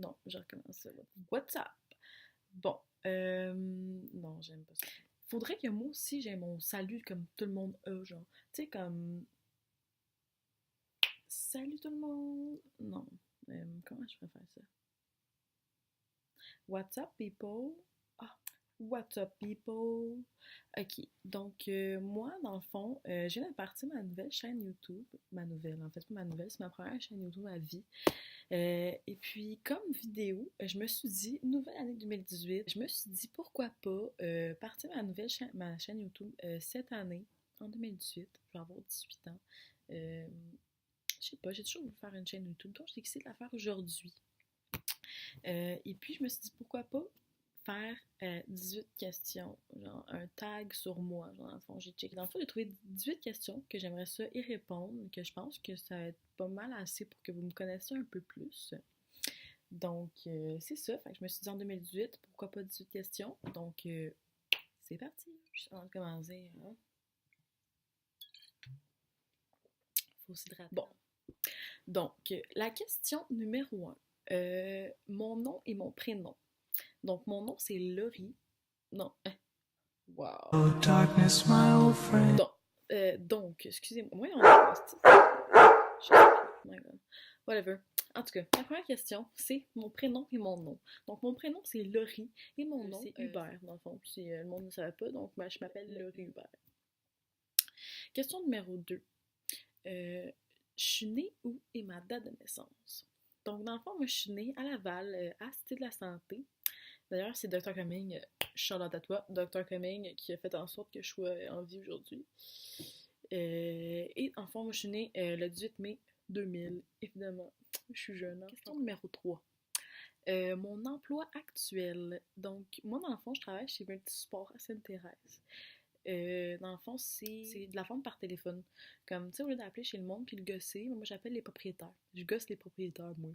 Non, je recommence ça. What's up? Bon, non, j'aime pas ça. Faudrait que moi aussi j'ai mon salut comme tout le monde a, genre. Tu sais, comme. Salut tout le monde! Non. Comment je préfère ça? What's up, people? Ah, what's up, people? Ok, donc moi, dans le fond, je viens de partir ma nouvelle chaîne YouTube. Ma nouvelle, en fait, pas ma nouvelle, c'est ma première chaîne YouTube à vie. Et puis, comme vidéo, je me suis dit, nouvelle année 2018, je me suis dit pourquoi pas partir ma chaîne YouTube cette année, en 2018. Je vais avoir 18 ans. Je sais pas, j'ai toujours voulu faire une chaîne YouTube, donc j'ai décidé de la faire aujourd'hui. Et puis, je me suis dit pourquoi pas faire 18 questions, genre un tag sur moi, genre dans le fond, j'ai checké. Dans le fond, j'ai trouvé 18 questions que j'aimerais ça y répondre, que je pense que ça va être pas mal assez pour que vous me connaissiez un peu plus. Donc, c'est ça, fait que je me suis dit en 2018, pourquoi pas 18 questions, donc c'est parti. Juste avant de commencer, hein? Faut s'hydrater. Bon, donc, la question numéro 1, mon nom et mon prénom. Donc, mon nom, c'est Laurie. Non, wow. Oh, darkness, my old friend. Donc, excusez-moi. Moi, on a... Whatever. En tout cas, la première question, c'est mon prénom et mon nom. Donc, mon prénom, c'est Laurie et mon nom, c'est Hubert, dans le fond. Si le monde ne savait pas, donc je m'appelle Laurie Hubert. Question numéro 2. Je suis née où et ma date de naissance? Donc, dans le fond, moi, je suis née à Laval, à Cité de la Santé. D'ailleurs, c'est Dr. Cumming, shout-out à toi, Dr. Cumming, qui a fait en sorte que je sois en vie aujourd'hui. Et en fond, moi, je suis née le 18 mai 2000, évidemment. Je suis jeune. Hein? Question numéro 3. Mon emploi actuel. Donc, moi, dans le fond, je travaille chez Multisport à Sainte-Thérèse. Dans le fond, c'est de la vente par téléphone. Comme, tu sais, au lieu d'appeler chez le monde puis le gosser, moi, j'appelle les propriétaires. Je gosse les propriétaires, moi.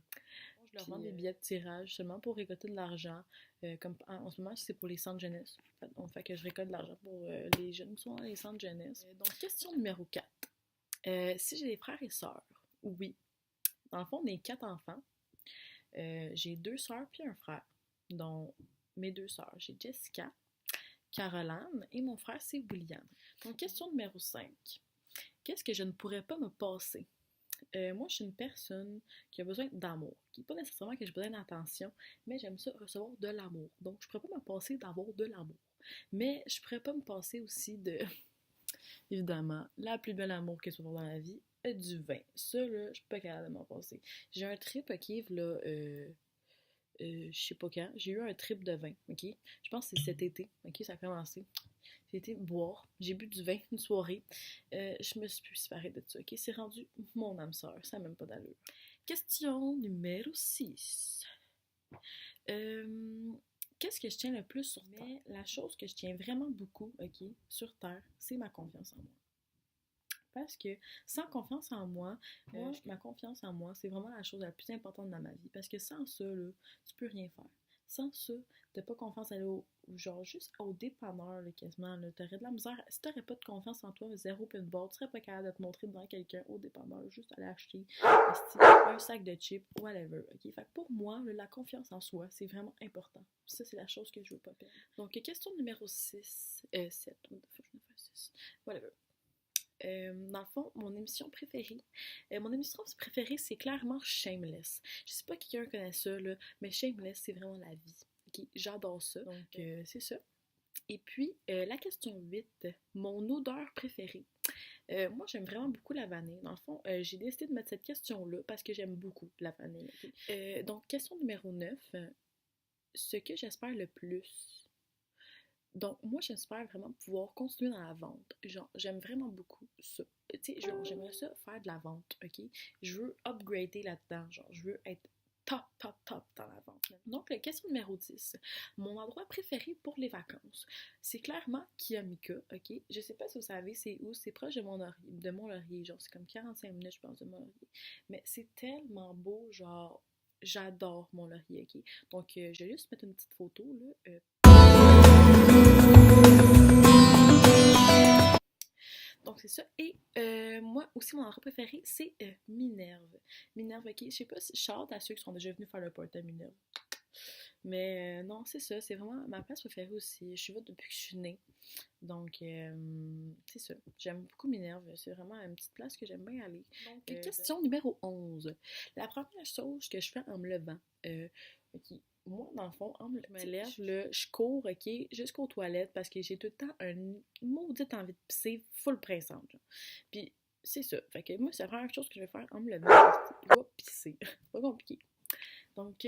Je leur vends des billets de tirage seulement pour récolter de l'argent. Comme en ce moment, c'est pour les centres jeunesse. Donc, fait que je récolte de l'argent pour les jeunes qui sont dans les centres jeunesse. Donc, question numéro 4. Si j'ai des frères et sœurs, oui. Dans le fond, on est 4 enfants. J'ai 2 sœurs puis un frère. Donc, mes 2 sœurs, j'ai Jessica, Caroline et mon frère, c'est William. Donc, question numéro 5. Qu'est-ce que je ne pourrais pas me passer? Moi, je suis une personne qui a besoin d'amour. Qui n'est pas nécessairement que j'ai besoin d'attention, mais j'aime ça recevoir de l'amour. Donc, je ne pourrais pas me passer d'avoir de l'amour. Mais je ne pourrais pas me passer aussi de... Évidemment, la plus belle amour que tu peux avoir dans la vie, du vin. Ça, là, je suis pas capable de m'en passer. J'ai un trip, ok, là... je sais pas quand, j'ai eu un trip de vin, ok? Je pense que c'est cet été, ok? Ça a commencé. J'ai été boire, j'ai bu du vin une soirée. Je me suis plus séparée de ça, ok? C'est rendu mon âme sœur, ça n'a même pas d'allure. Question numéro 6. Qu'est-ce que je tiens le plus sur Terre? Mais la chose que je tiens vraiment beaucoup, ok, sur Terre, c'est ma confiance en moi. Parce que sans confiance en moi, ma confiance en moi, c'est vraiment la chose la plus importante dans ma vie. Parce que sans ça, là, tu peux rien faire. Sans ça, t'as pas confiance à aller genre juste au dépanneur, là, quasiment, là, t'aurais de la misère. Si t'aurais pas de confiance en toi, zéro pinball, tu serais pas capable de te montrer devant quelqu'un au dépanneur, juste aller acheter un sac de chips, whatever, ok? Fait que pour moi, là, la confiance en soi, c'est vraiment important. Ça, c'est la chose que je veux pas perdre. Donc, question numéro 6, 7, whatever. Dans le fond, mon émission préférée, c'est clairement Shameless. Je sais pas qui quelqu'un connaît ça, là, mais Shameless, c'est vraiment la vie. Okay? J'adore ça, donc c'est ça. Et puis, la question 8, mon odeur préférée. Moi, j'aime vraiment beaucoup la vanille. Dans le fond, j'ai décidé de mettre cette question-là parce que j'aime beaucoup la vanille. Okay? Donc, question numéro 9, ce que j'espère le plus... Donc, moi, j'espère vraiment pouvoir continuer dans la vente. Genre, j'aime vraiment beaucoup ça. Tu sais, genre, j'aimerais ça faire de la vente, ok? Je veux upgrader là-dedans. Genre, je veux être top dans la vente. Donc, la question numéro 10. Mon endroit préféré pour les vacances. C'est clairement Kiamika, ok? Je sais pas si vous savez c'est où. C'est proche de Mont-Laurier. Genre, c'est comme 45 minutes, je pense, de Mont-Laurier. Mais c'est tellement beau, genre... J'adore Mont-Laurier, ok? Donc, je vais juste mettre une petite photo, là. Donc c'est ça. Et moi aussi, mon endroit préféré, c'est Minerve. Minerve, ok. Je sais pas si je chante à ceux qui sont déjà venus faire le party à Minerve. Mais non, c'est ça. C'est vraiment ma place préférée aussi. Je suis là depuis que je suis née. Donc, c'est ça. J'aime beaucoup Minerve. C'est vraiment une petite place que j'aime bien aller. Donc, question numéro 11. La première chose que je fais en me levant, ok. Moi, dans le fond, je me lève, là, je cours, ok, jusqu'aux toilettes parce que j'ai tout le temps une maudite envie de pisser full pressante. Genre. Puis, c'est ça. Fait que moi, c'est la première chose que je vais faire en me levant. Je vais pisser. Pas compliqué. Donc,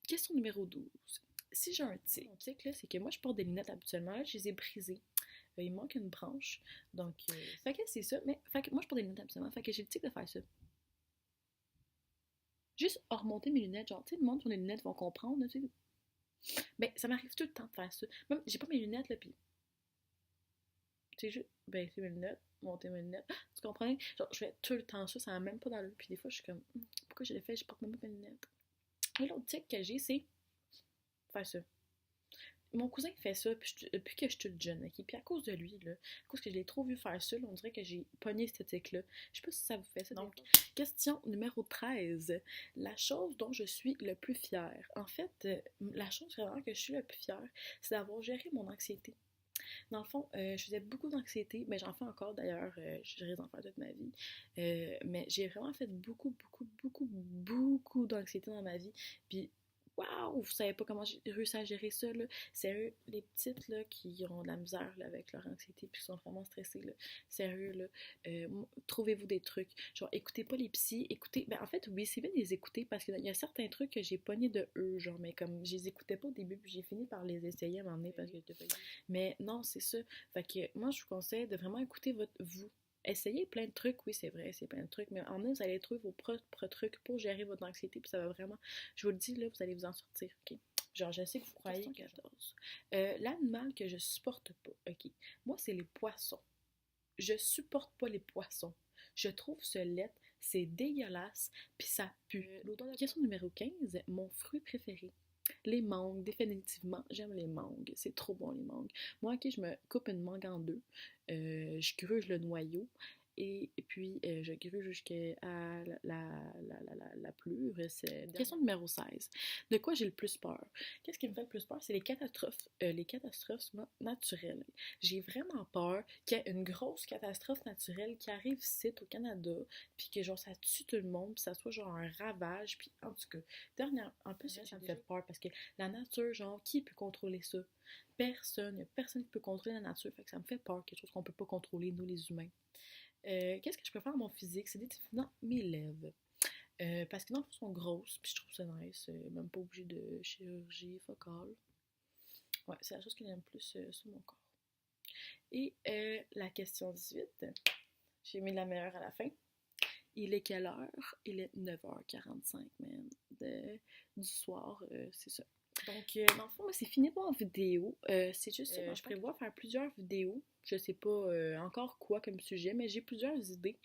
question numéro 12. Si j'ai un tic, mon tic, là, c'est que moi, je porte des lunettes habituellement. Là, je les ai brisées. Il me manque une branche. Donc, fait que c'est ça. Mais, fait que moi, je porte des lunettes habituellement. Fait que j'ai le tic de faire ça. Juste remonter mes lunettes, genre, tu sais, le monde sur les lunettes vont comprendre, tu sais. Ben, ça m'arrive tout le temps de faire ça. Même, j'ai pas mes lunettes, là, pis. Tu sais, juste, ben, c'est mes lunettes, monter mes lunettes. Tu comprends? Genre, je fais tout le temps ça, ça n'a même pas d'allure. Puis des fois, je suis comme, pourquoi je l'ai fait? Je porte même pas mes lunettes. Et l'autre tic que j'ai, c'est faire ça. Mon cousin fait ça depuis que je suis toute jeune, ok? Puis à cause de lui, là, à cause que je l'ai trop vu faire ça, là, on dirait que j'ai pogné cette éthique-là. Je sais pas si ça vous fait ça. Donc, question numéro 13. La chose dont je suis le plus fière. En fait, la chose vraiment que je suis le plus fière, c'est d'avoir géré mon anxiété. Dans le fond, je faisais beaucoup d'anxiété, mais j'en fais encore d'ailleurs, je risque d'en faire toute ma vie. Mais j'ai vraiment fait beaucoup d'anxiété dans ma vie. Puis, waouh, vous savez pas comment j'ai réussi à gérer ça, là. Sérieux, les petites, là, qui ont de la misère, là, avec leur anxiété, puis qui sont vraiment stressées, là. Sérieux, là, trouvez-vous des trucs. Genre, écoutez pas les psys, écoutez... Ben, en fait, oui, c'est bien de les écouter, parce qu'il y a certains trucs que j'ai pognés de eux, genre, mais comme, je les écoutais pas au début, puis j'ai fini par les essayer à un moment donné, parce que... Mais non, c'est ça. Fait que, moi, je vous conseille de vraiment écouter vous. Essayez plein de trucs, oui, c'est vrai, c'est plein de trucs, mais en même, vous allez trouver vos propres trucs pour gérer votre anxiété, puis ça va vraiment, je vous le dis, là, vous allez vous en sortir, ok? Genre, je sais que vous croyez 14. L'animal que je supporte pas, ok? Moi, c'est les poissons. Je supporte pas les poissons. Je trouve ce lait, c'est dégueulasse, puis ça pue. Question numéro 15, mon fruit préféré. Les mangues, définitivement, j'aime les mangues. C'est trop bon, les mangues. Moi, ok, je me coupe une mangue en deux. Je gruge le noyau. Et puis, je gruge jusqu'à la plure. Question numéro 16. De quoi j'ai le plus peur? Qu'est-ce qui me fait le plus peur? C'est les catastrophes naturelles. J'ai vraiment peur qu'il y ait une grosse catastrophe naturelle qui arrive ici au Canada, puis que genre ça tue tout le monde, puis ça soit genre un ravage, puis en tout cas, en plus ça me fait peur, parce que la nature, genre, qui peut contrôler ça? Personne, il n'y a personne qui peut contrôler la nature, fait que ça me fait peur, quelque chose qu'on peut pas contrôler, nous les humains. Qu'est-ce que je préfère à mon physique? C'est définitivement mes lèvres. Parce que non, elles sont grosses, puis je trouve ça nice. Même pas obligé de chirurgie focale. Ouais, c'est la chose que j'aime plus sur mon corps. Et la question 18. J'ai mis la meilleure à la fin. Il est quelle heure? Il est 9h45, man. Du soir, c'est ça. Donc, dans le fond, moi, c'est fini pour en vidéo. C'est juste ça. Je prévois faire plusieurs vidéos. Je sais pas encore quoi comme sujet, mais j'ai plusieurs idées.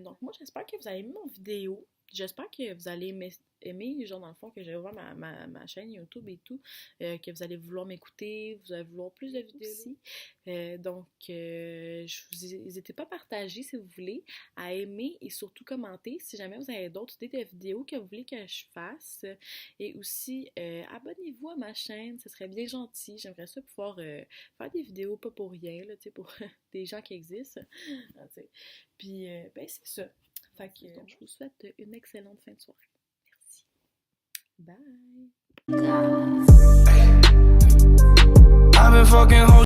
Donc, moi, j'espère que vous allez aimer mon vidéo. J'espère que vous allez aimer, genre dans le fond, que j'ai ouvert ma chaîne YouTube et tout, que vous allez vouloir m'écouter, vous allez vouloir plus de vidéos aussi. Donc, n'hésitez pas à partager si vous voulez, à aimer et surtout commenter si jamais vous avez d'autres idées de vidéos que vous voulez que je fasse. Et aussi, abonnez-vous à ma chaîne, ce serait bien gentil. J'aimerais ça pouvoir faire des vidéos pas pour rien, là, pour des gens qui existent. Puis, ben c'est ça. Fait que, donc, je vous souhaite une excellente fin de soirée. Merci. Bye!